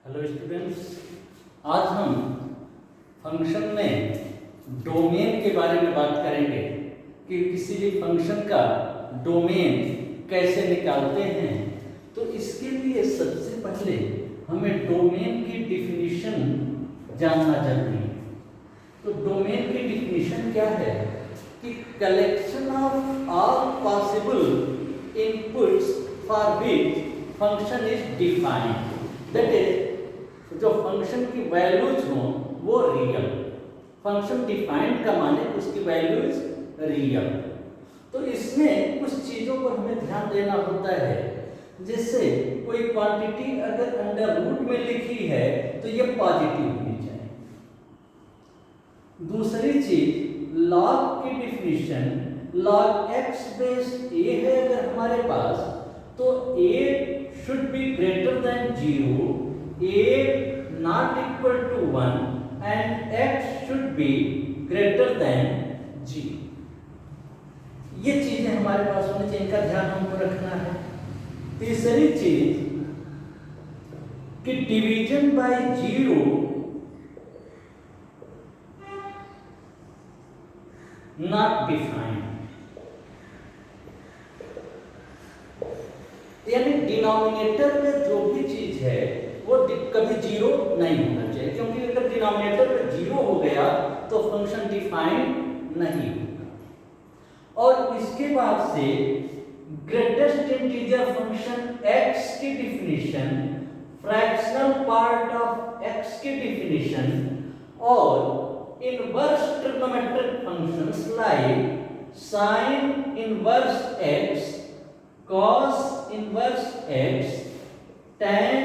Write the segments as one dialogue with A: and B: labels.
A: Hello students, आज हम function में डोमेन के बारे में बात करेंगे कि किसी भी फंक्शन का डोमेन कैसे निकालते हैं। तो इसके लिए सबसे पहले हमें डोमेन की डिफिनीशन जानना जरूरी है। तो डोमेन की डिफिनीशन क्या है कि collection of all possible inputs for which function is defined, that is जो फंक्शन की वैल्यूज हो वो रियल। फंक्शन डिफाइंड का माने उसकी वैल्यूज रियल। तो इसमें कुछ चीजों पर हमें ध्यान देना होता है। जैसे कोई क्वांटिटी अगर अंडर रूट में लिखी है तो ये पॉजिटिव होनी चाहिए। दूसरी चीज, लॉग की definition, log x base a है अगर हमारे पास, तो a should be greater than 0, a not equal to 1 and x should be greater than g। ये चीजें हमारे पास होनी चाहिए, इनका ध्यान हमको रखना है। तीसरी चीज कि डिवीजन बाय 0 नॉट डिफाइंड, यानी डिनोमिनेटर में जो भी चीज है वो कभी 0 नहीं होना चाहिए, क्योंकि अगर डिनोमिनेटर में 0 हो गया तो फंक्शन डिफाइंड नहीं होगा। और इसके बाद से ग्रेटेस्ट इंटीजर फंक्शन x की definition, fractional part of x की डिफिनीशन, और inverse trigonometric functions like sine inverse x, cos inverse x, tan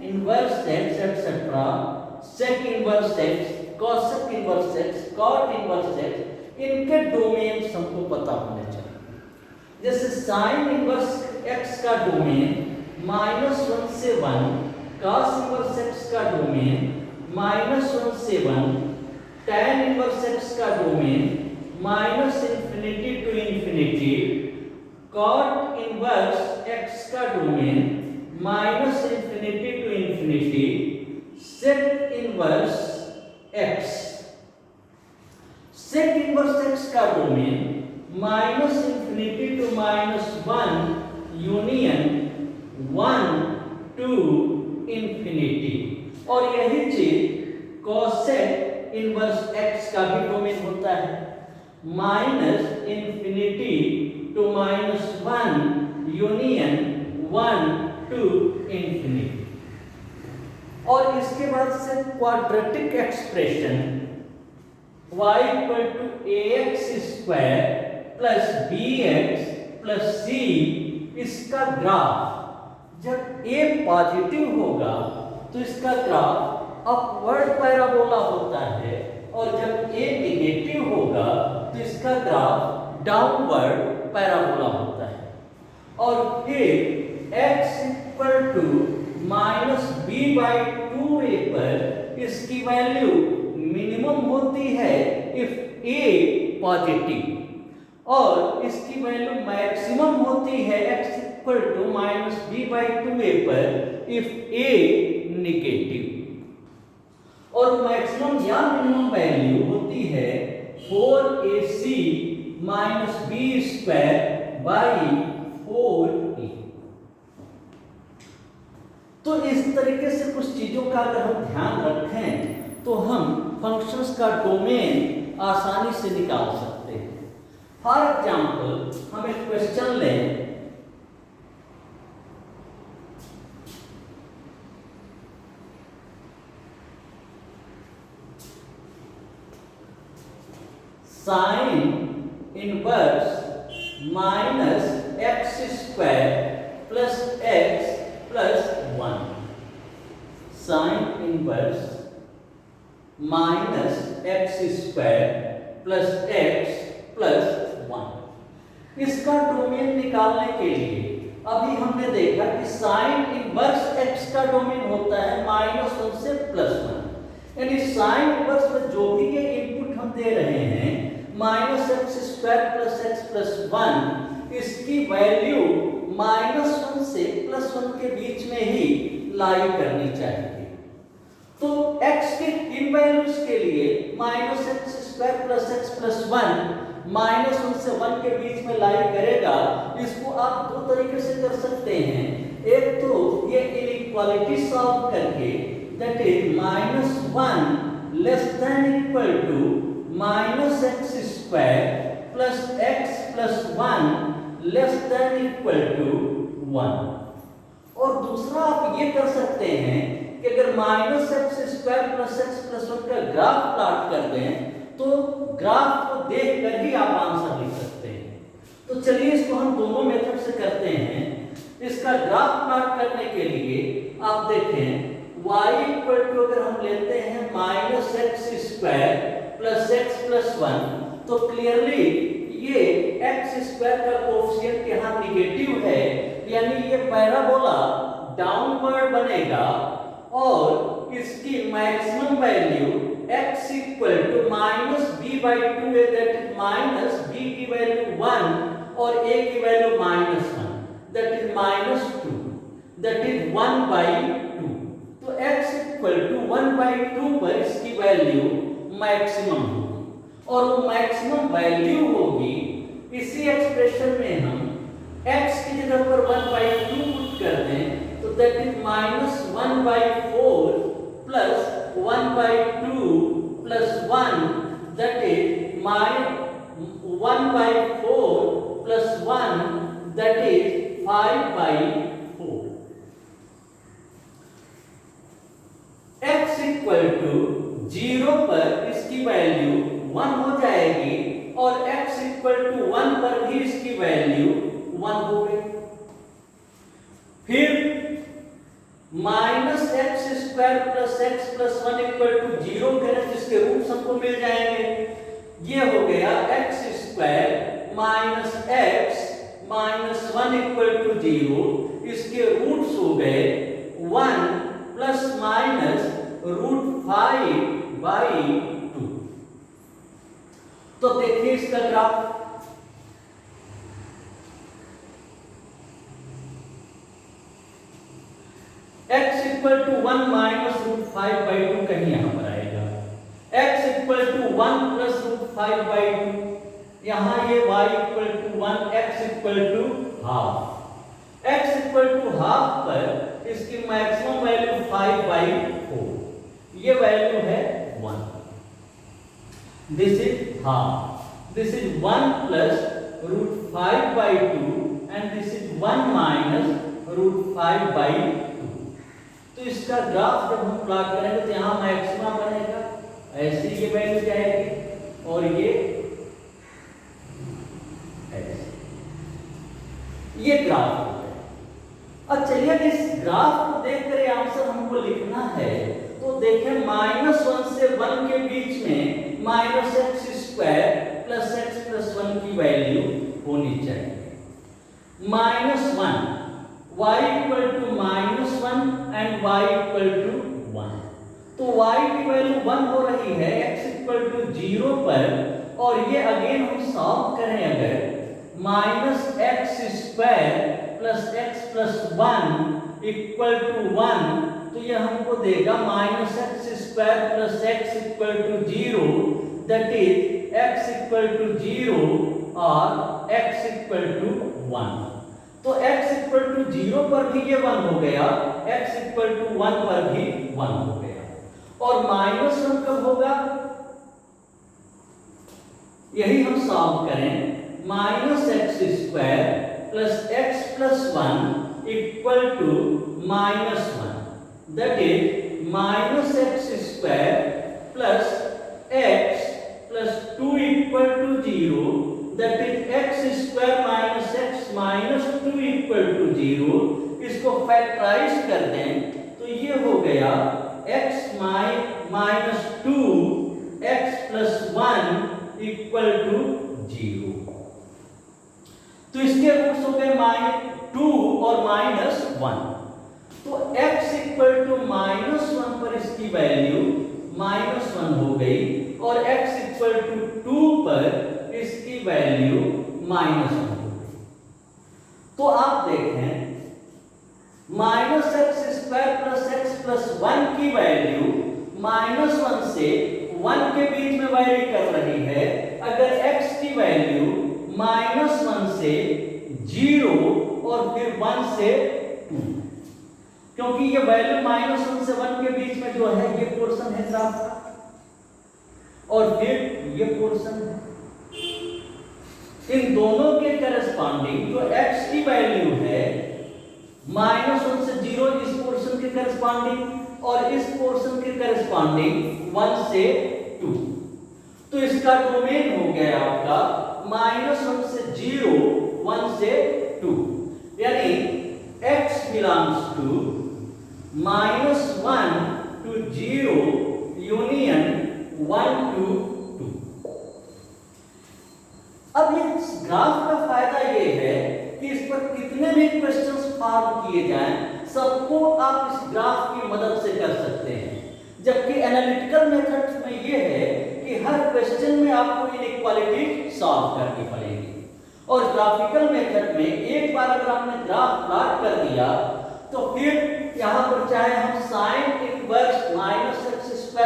A: inverse x etc., sec inverse x, cosec inverse x, cot inverse x, इनके domain हमको पता होने चाहिए। जैसे sin inverse x का domain -1 से 1, cos इनवर्स x का domain -1 से 1, tan इनवर्स x का domain -∞ to ∞, cot inverse x का domain -∞ to ∞, sec inverse x, sec inverse x का डोमेन -∞ to -1 यूनियन 1 to ∞। और यही चीज cosec इनवर्स x का भी डोमेन होता है, -∞ to -1 यूनियन 1 to ∞। और इसके बाद से quadratic expression y equal to ax square plus bx plus c, इसका ग्राफ जब a पॉजिटिव होगा तो इसका ग्राफ अपवर्ड पैराबोला होता है, और जब a नेगेटिव होगा तो इसका ग्राफ डाउनवर्ड पैराबोला होता है। और फिर x इक्वल टू -b/2a पर इसकी वैल्यू मिनिमम होती है इफ a पॉजिटिव, और इसकी वैल्यू मैक्सिमम होती है x इक्वल टू -b/2a पर इफ a नेगेटिव। और मैक्सिमम या मिनिमम वैल्यू होती है 4ac - b²/4a। तो इस तरीके से कुछ चीजों का अगर हम ध्यान रखें तो हम फंक्शंस का डोमेन आसानी से निकाल सकते हैं। फॉर एग्जांपल हम एक क्वेश्चन लें, sine inverse -x² plus x plus 1, sine inverse -x² plus x plus 1। इसका डोमेन निकालने के लिए अभी हमने देखा कि साइन इनवर्स x का डोमेन होता है -1 से +1, यानी साइन इनवर्स में जो भी ये इनपुट हम दे रहे हैं -x² प्लस x प्लस 1, इसकी वैल्यू -1 से +1 के बीच में ही लाई करनी चाहिए। Minus x square plus x plus 1 minus 1 से 1 के बीच में लाई करेगा। इसको आप दो तरीके से कर सकते हैं। एक तो ये इनइक्वालिटी सॉल्व करके, that is minus 1 less than equal to minus x square plus x plus 1 less than equal to 1। और दूसरा आप ये कर सकते हैं कि अगर minus x square plus x plus 1 का ग्राफ प्लॉट कर दें तो ग्राफ को देखकर ही आप आंसर लिख सकते हैं। तो चलिए इसको हम दोनों मेथड से करते हैं। इसका ग्राफ प्लॉट करने के लिए आप देखें y इक्वल टू अगर हम लेते हैं minus x square plus x plus 1 तो क्लियरली ये एक्स स्क्वायर का कोएफिशिएंट यहाँ निगेटिव है, यानी ये पैराबोला डाउनवर्ड बनेगा और इसकी maximum value x equal to minus b by 2 है, दैट इज माइनस b की वैल्यू 1 और a की value minus 1, that is minus 2, that is 1 by 2। तो x इक्वल टू 1 बाई 2 पर इसकी वैल्यू मैक्सिमम होगी और वो मैक्सिमम वैल्यू होगी। इसी एक्सप्रेशन में हम x की जगह पर 1 बाई 2 पुट कर दें तो that is minus 1 by 4 plus 1 by 2 plus 1, that is 1 by 4 plus 1, that is 5 by 4। x equal to 0 पर इसकी वैल्यू 1 हो जाएगी और x इक्वल टू 1 पर भी इसकी वैल्यू 1 हो गई। फिर minus x square plus x plus 1 equal to 0 करें जिसके रूट्स हमको मिल जाएंगे। ये हो गया x square minus x minus 1 equal to 0, इसके रूट्स हो गए 1 प्लस माइनस रूट 5 बाई 2। तो देखिए इसका graph, x equal to 1 minus root 5 by 2 कहीं यहां पर आएगा, x equal to 1 plus root 5 by 2, यहां ये y equal to 1, x equal to half. x equal to half पर इसकी मैक्सिमम वैल्यू 5 बाई 4, ये वैल्यू है 1। This is half, this is 1 plus root 5 by 2 and this is 1 minus root 5 by 2। तो इसका graph जब हम प्लॉट करेंगे तो यहाँ मैक्सिमा बनेगा, ऐसे ये वैल्यू जाएगी और ये ऐसे, ये ग्राफ हो गया। अब चलिए इस ग्राफ को देखकर आंसर हमको लिखना है तो देखें माइनस 1 से 1 के बीच में minus x square plus x plus 1 की वैल्यू होनी चाहिए। Minus 1 y equal to minus 1 and y equal to 1, तो y की वैल्यू 1 हो रही है x इक्वल टू 0 पर, और ये अगेन हम सॉल्व करें अगर minus x square plus x plus 1 equal to 1 तो ये हमको देगा minus x square plus x equal to 0, that is x equal to 0 और x इक्वल टू 1। तो x इक्वल टू 0 पर भी ये 1 हो गया, x इक्वल टू 1 पर भी 1 हो गया। और माइनस 1 कब होगा, यही हम सॉल्व करें। Minus x square plus x plus 1 equal to minus 1, that is minus x square plus x plus 2 equal to 0, that is x square minus x minus 2 equal to 0। इसको फैक्टराइज कर दें तो ये हो गया x minus 2 x plus 1 equal to 0। तो इसके roots हो गए -2 और -1। तो x इक्वल टू -1 पर इसकी वैल्यू -1 हो गई और x इक्वल टू 2 पर इसकी वैल्यू -1 हो गई। तो आप देखें minus x square plus x plus 1 की वैल्यू -1 से 1 के बीच में वैरी कर रही है, अगर x की वैल्यू -1 से 0 और फिर 1 से 2, क्योंकि ये वैल्यू -1 से 1 के बीच में जो है ये पोर्शन है ग्राफ का, और फिर ये पोर्शन है। इन दोनों के करस्पॉन्डिंग जो x की वैल्यू है -1 से 0 इस पोर्शन के करस्पॉन्डिंग और इस पोर्शन के करस्पॉन्डिंग 1 से 2, तो इसका डोमेन हो गया आपका -1 से 0 1 से 2, यानी x belongs to -1 to 0 union 1 to 2। अब इस ग्राफ का फायदा ये है कि इस पर कितने भी क्वेश्चंस फॉर्म किए जाएं, सबको आप इस ग्राफ की मदद से कर सकते हैं, जबकि एनालिटिकल मेथड में ये है कि हर क्वेश्चन में आपको इनइक्वालिटी सॉल्व करनी पड़ेगी, और ग्राफिकल मेथड में एक बार अगर आपने ग्राफ प्लॉट कर दिया तो फिर यहाँ पर चाहे हम साइन इनवर्स -x² +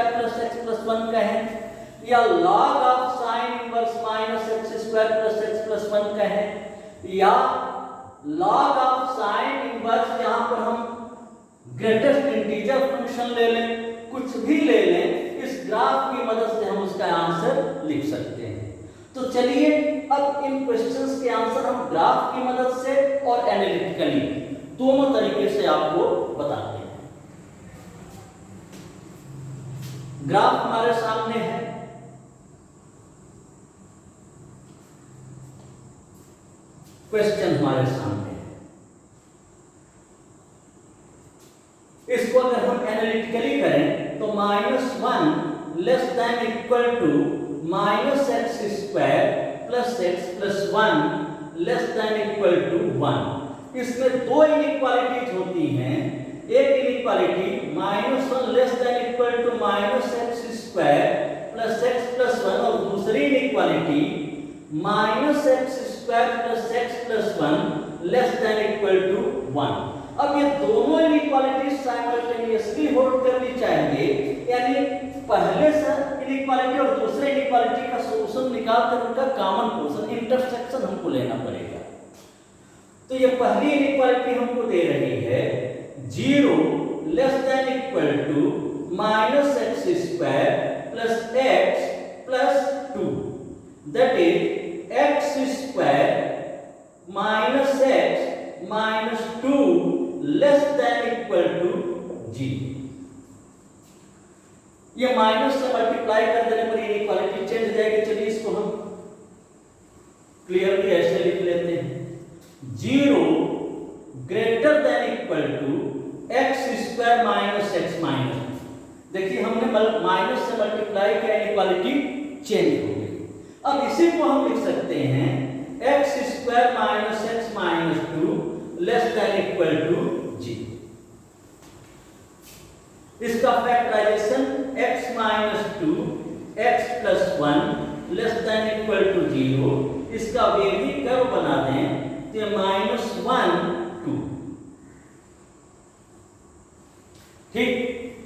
A: x + 1 कहें या log of sine inverse -x² + x + 1 कहें या log ऑफ साइन इनवर्स, यहाँ पर हम ग्रेटेस्ट इंटीजर फंक्शन ले लें, कुछ भी ले लें, इस ग्राफ की मदद से हम उसका आंसर लिख सकते हैं। तो चलिए अब इन क्वेश्चंस के आंसर हम ग्राफ की मदद से और एनालिटिकली दोनों तरीके से आपको बताते हैं। ग्राफ हमारे सामने है, क्वेश्चन हमारे सामने है, इसको अगर हम एनालिटिकली करें तो -1 <= -x² + x + 1 <= 1। इसमें दो इनइक्वालिटीज होती हैं, एक इनइक्वालिटी -1 <= -x² + x + 1 और दूसरी इनइक्वालिटी -x² + x + 1 <= 1। अब ये दोनों इनइक्वालिटीज साइमल्टेनियसली होल्ड करनी चाहिए, यानी पहले से इनइक्वालिटी और दूसरे इनइक्वालिटी का सॉल्यूशन निकालकर उनका कॉमन पोर्शन इंटरसेक्शन हमको लेना पड़ेगा। तो ये पहली इनइक्वालिटी हमको दे रही है 0 <= -x² + x + 2, that is x² - x - 2 <= 0। ये माइनस से मल्टीप्लाई कर देने पर इनइक्वालिटी चेंज हो जाएगी। चलिए इसको हम क्लियरली ऐसे लिख लेते हैं, 0 <= x² - x - देखिए हमने माइनस से मल्टीप्लाई किया, इनइक्वालिटी चेंज हो गई। अब इसी को हम लिख सकते हैं x² - x - 2 <= 0। इसका फैक्टराइजेशन x - 2 x + 1 <= 0, इसका वेवी कर्व बना दें तो -1 2, ठीक,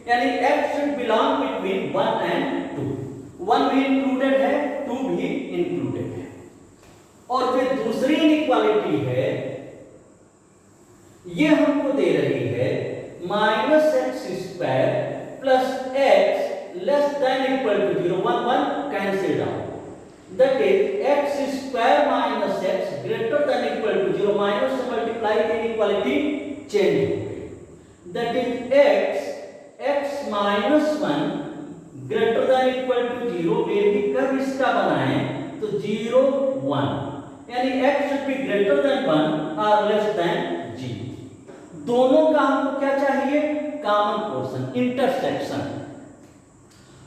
A: यानी x should belong between 1 and 2, 1 भी इंक्लूडेड है, 2 भी इंक्लूडेड है। और फिर दूसरी इनइक्वालिटी है, ये हमको दे रही है -x² + x <= 0, 1 1 cancel out, that is x² - x <= 0, minus से मल्टीप्लाई की इनइक्वालिटी चेंज हो गई, that is x - 1 <= 0, baby curve इसका बनाएं तो 0 1, यानी x should be greater than 1 or less than 0। दोनों का हमको क्या चाहिए, कॉमन पोर्शन, इंटरसेक्शन।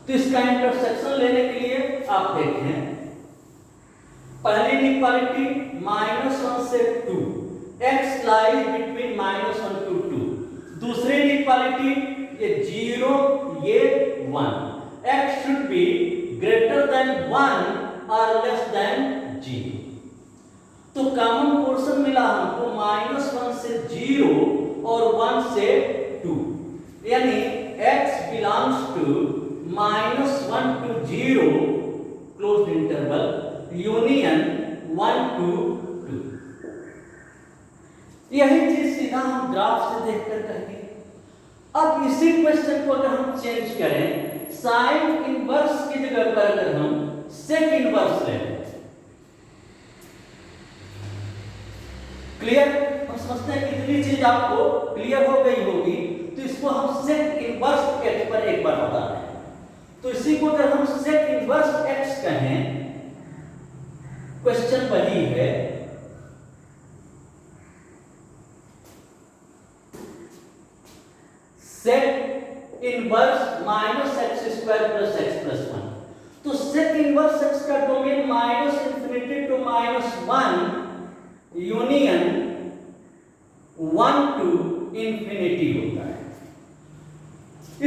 A: तो इसका इंटरसेक्शन लेने के लिए आप देखें, पहली इनइक्वालिटी -1 से 2, x lies between -1 to 2। दूसरी इनइक्वालिटी ये 0 ये 1, x should be greater than 1 or less than 0। तो कॉमन पोर्शन मिला हमको -1 से 0 और 1 से 2, यानी x belongs to -1 to 0 closed interval union 1 to 2। यही चीज सीधा हम ग्राफ से देखकर कहेंगे। अब इसी क्वेश्चन को अगर हम चेंज करें, साइन इनवर्स की जगह पर अगर हम सेक इनवर्स लें, क्लियर? हम समझते हैं कितनी चीज आपको क्लियर हो गई होगी, तो इसको हम सेक इनवर्स एक्स पर एक बार बता दें। तो इसी को अगर हम सेक इनवर्स एक्स कहें, क्वेश्चन वही है, sec inverse minus x square plus x plus 1। तो सेक इनवर्स एक्स का domain -∞ to -1 union 1 to infinity होता है।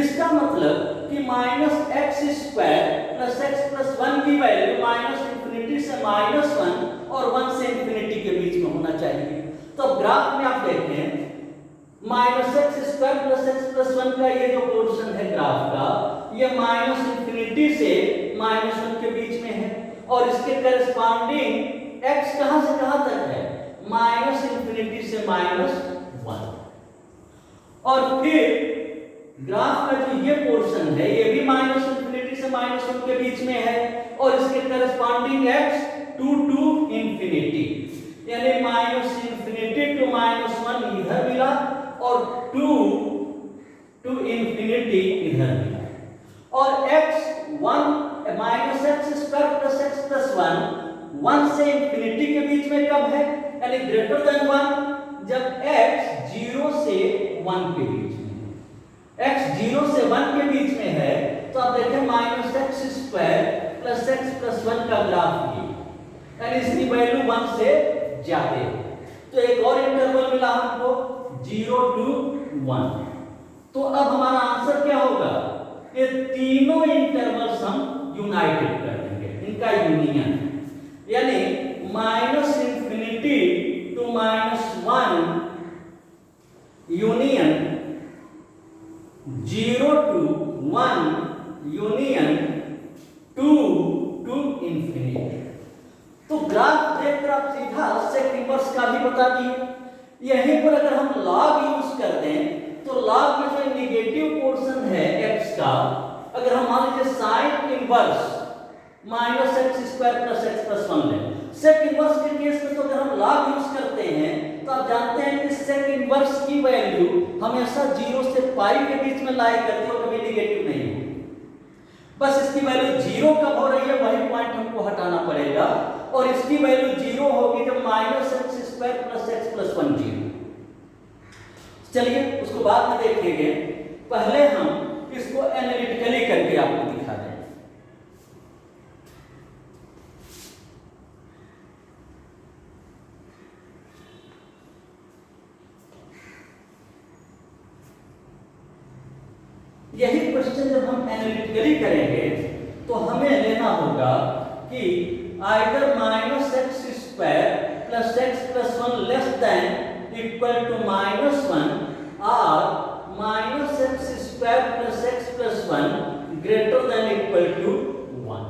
A: इसका मतलब कि -x² प्लस x प्लस 1 की वैल्यू -∞ से -1 और 1 से इंफिनिटी के बीच में होना चाहिए। तो ग्राफ में आप देखें, -x² प्लस x प्लस 1 का ये जो पोर्शन है ग्राफ का, ये -∞ से -1 के बीच में है, और इसके करस्पॉन्डिंग x कहां से कहां तक है? -∞ से -1। और फिर ग्राफ का जो ये पोर्शन है, ये भी -∞ से -1 के बीच में है, और इसके करस्पॉन्डिंग x 2 to इंफिनिटी, यानी -∞ टू -1 इधर मिला और 2 to इंफिनिटी इधर मिला। और x 1 -x² plus x plus 1 से इंफिनिटी के बीच में कब है? यानी ग्रेटर देन 1, जब x 0 से 1 के बीच में है। x 0 से 1 के बीच में है, तो आप देखें -x² प्लस x प्लस 1 का ग्राफ ये, यानी इसकी वैल्यू 1 से ज्यादा है। तो एक और इंटरवल मिला हमको 0 to 1। तो अब हमारा आंसर क्या होगा? ये तीनों इंटरवल्स हम यूनाइटेड कर देंगे, इनका यूनियन, यानी -∞ to -1 union 0 to 1 union 2 to infinity. तो ग्राफ देखकर आप सीधा सेक इनवर्स का भी बता दिए। यहीं पर अगर हम लॉग यूज कर दें, तो लॉग में जो नेगेटिव पोर्शन है x का, अगर हम मान लीजिए sine inverse -x² plus x plus 1 लें, सेक इनवर्स के केस में तो अगर हम लॉग यूज करते हैं, तो आप जानते हैं कि सेक इनवर्स की वैल्यू हमेशा 0 से पाई के बीच में लाई करती है और कभी नेगेटिव नहीं होती। बस इसकी वैल्यू 0 कब हो रही है वही पॉइंट हमको हटाना पड़ेगा, और इसकी वैल्यू 0 होगी जब -x² प्लस x प्लस 1 0। चलिए उसको बाद में देखेंगे, पहले हम इसको एनालिटिकली करके आपको दिखा दें। यही क्वेश्चन जब हम एनालिटिकली करेंगे, तो हमें लेना होगा कि either -x² plus x plus 1 less than equal to -1 और -x² plus x plus 1 greater than equal to 1।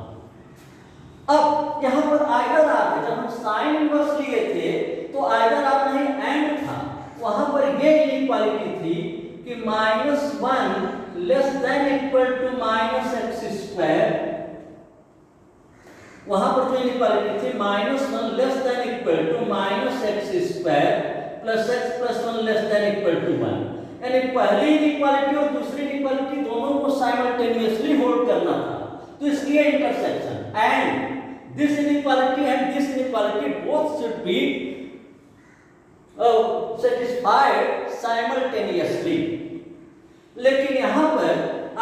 A: अब यहाँ पर आइदर आर है, जब हम साइन इनवर्स लिए थे तो आइदर आर नहीं एंड था, वहां पर ये इनइक्वालिटी थी कि -1 less than equal to -x², वहां पर जो इनइक्वालिटी थी -1 less than equal to -x² plus x plus 1 less than equal to 1। यानी पहली इनइक्वालिटी और दूसरी इनइक्वालिटी दोनों को साइमल्टेनियसली होल्ड करना था, तो इसलिए intersection and this inequality and this inequality both should be satisfied simultaneously। लेकिन यहां पर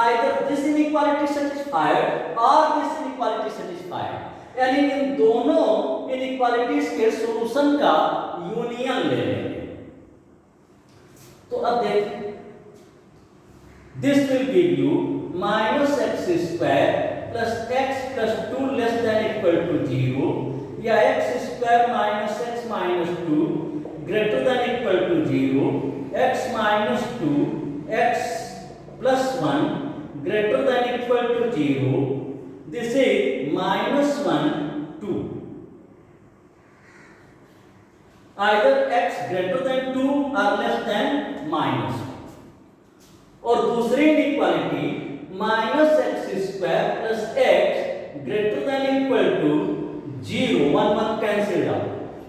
A: either this inequality satisfied or this inequality satisfied, यानी इन दोनों इनइक्वालिटीज के सॉल्यूशन का यूनियन ले लेंगे। तो अब देखें, this will give you -x² plus x plus 2 less than equal to 0, या x² minus x minus 2 greater than equal to 0, x minus 2 x plus 1 greater than equal equal to 0, this is -1, 2. Either x greater than 2 or less than -1. और दूसरी inequality -x² plus x greater than equal to 0, 1 1 cancelled out.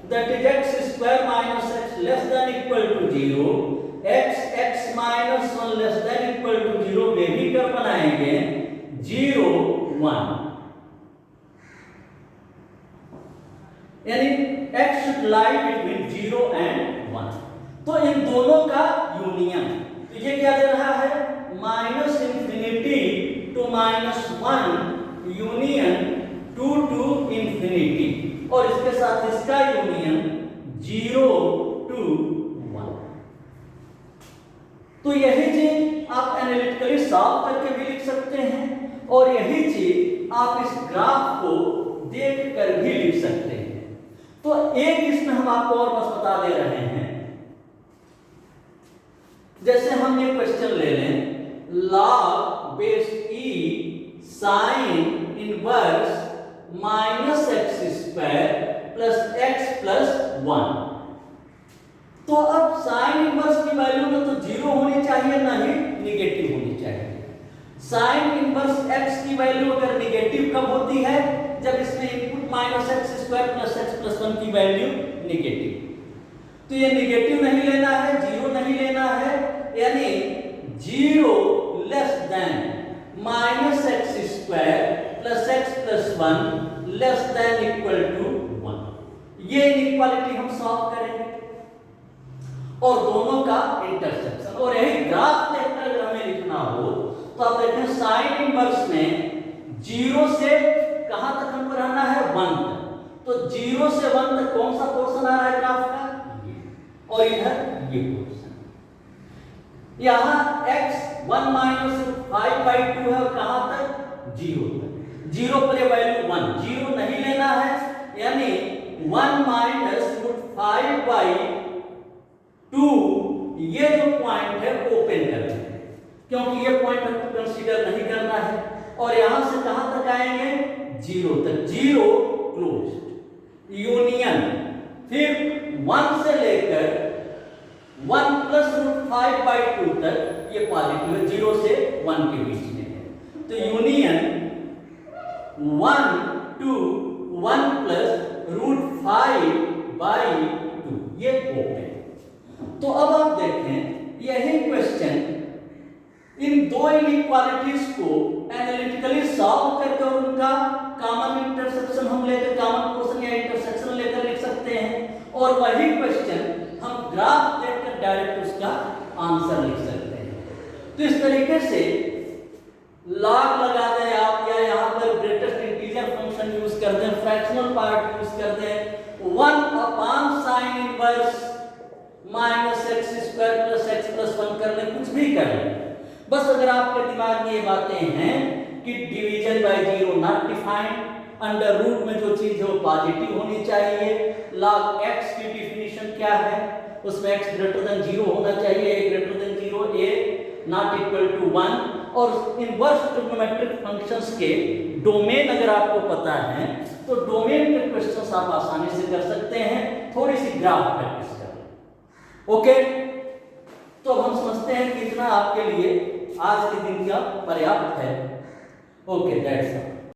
A: That is x² minus x less than equal to 0, x minus 1 less than equal to 0 वे भी कर बनाएंगे 0 1, यानी x should lie between 0 and 1. तो इन दोनों का union, तो ये क्या दे रहा है -∞ to -1 यूनियन 2 to infinity, और इसके साथ इसका यूनियन 0 to 1. तो यही चीज आप एनालिटिकली सॉल्व करके भी लिख सकते हैं, और यही चीज आप इस ग्राफ को देख कर भी लिख सकते हैं. तो एक इसमें हम आपको और बस बता दे रहे हैं, जैसे हम ये क्वेश्चन ले लें, log base e sin inverse -x² plus x plus 1. तो अब साइन इनवर्स की वैल्यू में तो 0 होनी चाहिए, ना ही निगेटिव होनी चाहिए. साइन इनवर्स x की वैल्यू अगर निगेटिव कब होती है, जब इसमें input -x² plus x plus 1 की वैल्यू निगेटिव. तो ये निगेटिव नहीं लेना है, 0 नहीं लेना है, यानी 0 less than -x² plus x plus 1 less than equal to 1. ये इनइक्वालिटी हम सॉल्व करेंगे और दोनों का इंटरसेक्शन, और यही ग्राफ देखकर अगर हमें लिखना हो तो आप देखें साइन इनवर्स में 0 से कहां तक हमको रहना है 1 तक. तो 0 से 1 तक कौन सा पोर्शन आ रहा है ग्राफ का, और इधर ये पोर्शन. यहां x 1 - 5/2 है, और कहां तक 0 तक. 0 पर ये वैल्यू 1, 0 नहीं लेना है, यानी 1 - 5/2 ये जो पॉइंट है ओपन कर देंगे, क्योंकि ये पॉइंट हमको कंसीडर नहीं करना है. और यहां से कहां तक आएंगे 0 तक, 0 क्लोज्ड यूनियन. फिर 1 से लेकर 1 + 5/2 तक ये पॉजिटिव है, 0 से 1 के बीच में है. तो यूनियन 1 to 1 plus √5/2 ये ओपन. तो अब आप देखें यही क्वेश्चन इन दो इनइक्वालिटीज को एनालिटिकली सॉल्व करके और उनका कॉमन इंटरसेक्शन हम लेकर, कॉमन पोर्शन या इंटरसेक्शन लेकर लिख सकते हैं, और वही क्वेश्चन हम ग्राफ देखकर डायरेक्ट उसका आंसर लिख सकते हैं. तो इस तरीके से लॉग लगा दें आप, या यहाँ पर ग्रेटेस्ट इंटीजर फंक्शन यूज कर दें, फ्रैक्शनल पार्ट यूज कर दें, 1/sin inverse -x² plus x plus 1 कर लें, कुछ भी कर लें. बस अगर आपके दिमाग में ये बातें हैं कि division by 0 not defined, under root में जो चीज है वो पॉजिटिव होनी चाहिए, log x की डिफिनीशन क्या है, उसमें x ग्रेटर देन 0 होना चाहिए, a greater than 0, a not equal to 1, और इनवर्स ट्रिग्नोमेट्रिक फंक्शंस के डोमेन अगर आपको पता है तो डोमेन के क्वेश्चंस आप आसानी से कर सकते हैं, थोड़ी सी ग्राफ प्रैक्टिस करें. ओके, तो हम समझते हैं कि इतना आपके लिए आज के दिन का पर्याप्त है. Okay, that's all.